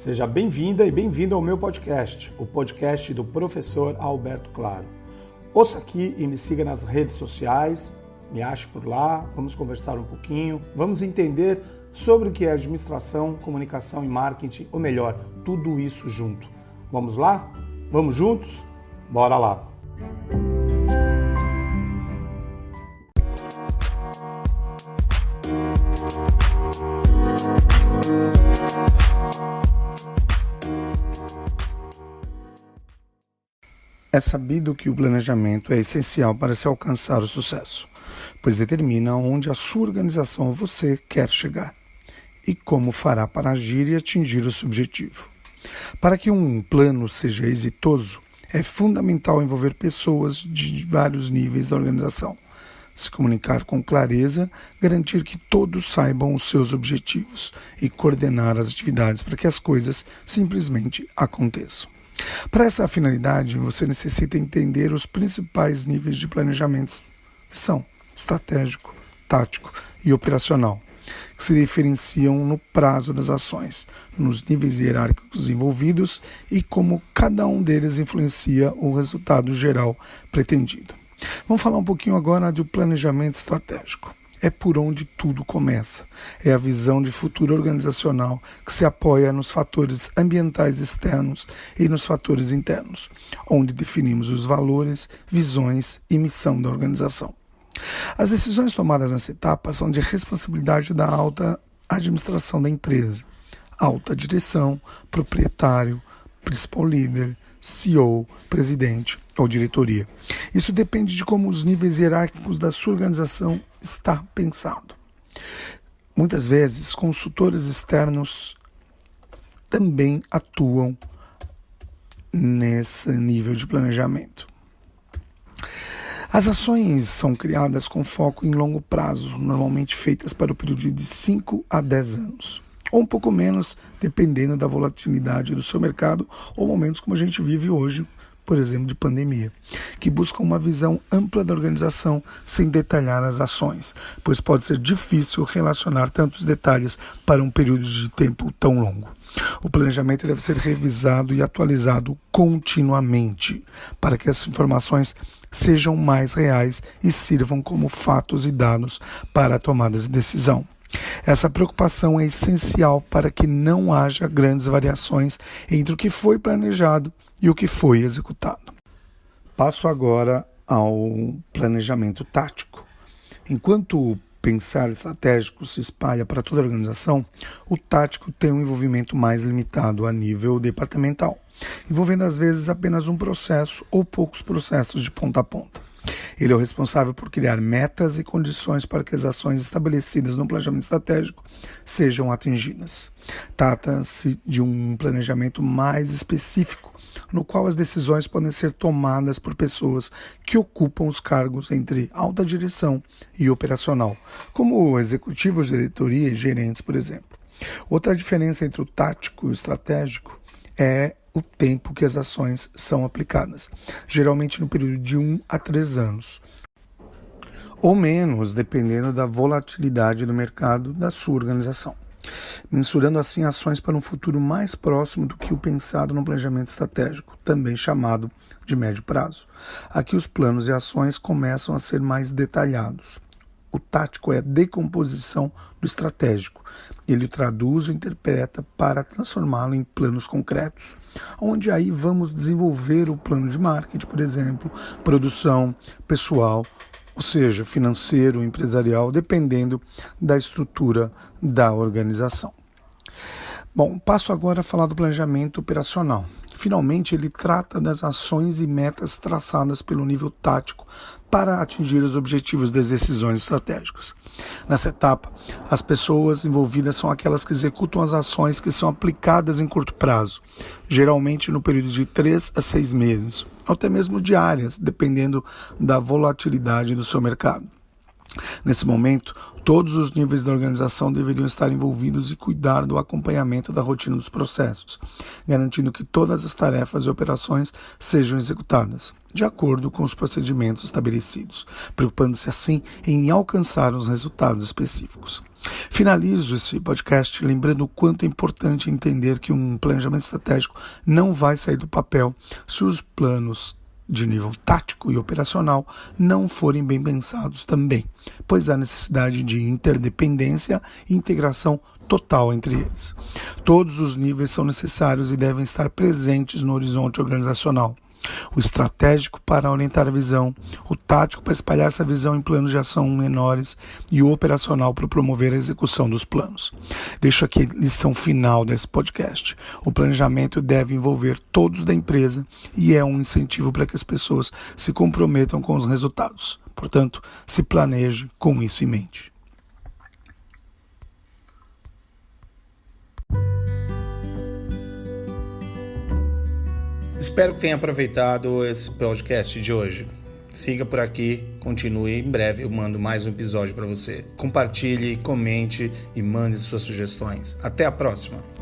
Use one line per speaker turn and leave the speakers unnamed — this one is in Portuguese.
Seja bem-vinda e bem-vindo ao meu podcast, o podcast do professor Alberto Claro. Ouça aqui e me siga nas redes sociais, me ache por lá, vamos conversar um pouquinho, vamos entender sobre o que é administração, comunicação e marketing, ou melhor, tudo isso junto. Vamos lá? Vamos juntos? Bora lá! É sabido que o planejamento é essencial para se alcançar o sucesso, pois determina onde a sua organização ou você quer chegar e como fará para agir e atingir o seu objetivo. Para que um plano seja exitoso, é fundamental envolver pessoas de vários níveis da organização, se comunicar com clareza, garantir que todos saibam os seus objetivos e coordenar as atividades para que as coisas simplesmente aconteçam. Para essa finalidade, você necessita entender os principais níveis de planejamento, que são estratégico, tático e operacional, que se diferenciam no prazo das ações, nos níveis hierárquicos envolvidos e como cada um deles influencia o resultado geral pretendido. Vamos falar um pouquinho agora do planejamento estratégico. É por onde tudo começa. É a visão de futuro organizacional que se apoia nos fatores ambientais externos e nos fatores internos, onde definimos os valores, visões e missão da organização. As decisões tomadas nessa etapa são de responsabilidade da alta administração da empresa, alta direção, proprietário, principal líder, CEO, presidente ou diretoria. Isso depende de como os níveis hierárquicos da sua organização está pensado. Muitas vezes, consultores externos também atuam nesse nível de planejamento. As ações são criadas com foco em longo prazo, normalmente feitas para o período de 5 a 10 anos. Ou um pouco menos, dependendo da volatilidade do seu mercado, ou momentos como a gente vive hoje, por exemplo, de pandemia, que buscam uma visão ampla da organização sem detalhar as ações, pois pode ser difícil relacionar tantos detalhes para um período de tempo tão longo. O planejamento deve ser revisado e atualizado continuamente, para que as informações sejam mais reais e sirvam como fatos e dados para a tomada de decisão. Essa preocupação é essencial para que não haja grandes variações entre o que foi planejado e o que foi executado. Passo agora ao planejamento tático. Enquanto o pensar estratégico se espalha para toda a organização, o tático tem um envolvimento mais limitado a nível departamental, envolvendo às vezes apenas um processo ou poucos processos de ponta a ponta. Ele é o responsável por criar metas e condições para que as ações estabelecidas no planejamento estratégico sejam atingidas. Trata-se de um planejamento mais específico, no qual as decisões podem ser tomadas por pessoas que ocupam os cargos entre alta direção e operacional, como executivos de diretoria e gerentes, por exemplo. Outra diferença entre o tático e o estratégico é o tempo que as ações são aplicadas, geralmente no período de 1 a 3 anos, ou menos, dependendo da volatilidade do mercado da sua organização, mensurando assim ações para um futuro mais próximo do que o pensado no planejamento estratégico, também chamado de médio prazo. Aqui os planos e ações começam a ser mais detalhados. O tático é a decomposição do estratégico. Ele o traduz ou interpreta para transformá-lo em planos concretos, onde aí vamos desenvolver o plano de marketing, por exemplo, produção, pessoal, ou seja, financeiro, empresarial, dependendo da estrutura da organização. Bom, passo agora a falar do planejamento operacional. Finalmente, ele trata das ações e metas traçadas pelo nível tático para atingir os objetivos das decisões estratégicas. Nessa etapa, as pessoas envolvidas são aquelas que executam as ações que são aplicadas em curto prazo, geralmente no período de 3 a 6 meses, ou até mesmo diárias, dependendo da volatilidade do seu mercado. Nesse momento, todos os níveis da organização deveriam estar envolvidos e cuidar do acompanhamento da rotina dos processos, garantindo que todas as tarefas e operações sejam executadas, de acordo com os procedimentos estabelecidos, preocupando-se assim em alcançar os resultados específicos. Finalizo esse podcast lembrando o quanto é importante entender que um planejamento estratégico não vai sair do papel se os planos de nível tático e operacional não forem bem pensados também, pois há necessidade de interdependência e integração total entre eles. Todos os níveis são necessários e devem estar presentes no horizonte organizacional. O estratégico para orientar a visão, o tático para espalhar essa visão em planos de ação menores e o operacional para promover a execução dos planos. Deixo aqui a lição final desse podcast. O planejamento deve envolver todos da empresa e é um incentivo para que as pessoas se comprometam com os resultados. Portanto, se planeje com isso em mente.
Espero que tenha aproveitado esse podcast de hoje. Siga por aqui, continue. Em breve eu mando mais um episódio para você. Compartilhe, comente e mande suas sugestões. Até a próxima!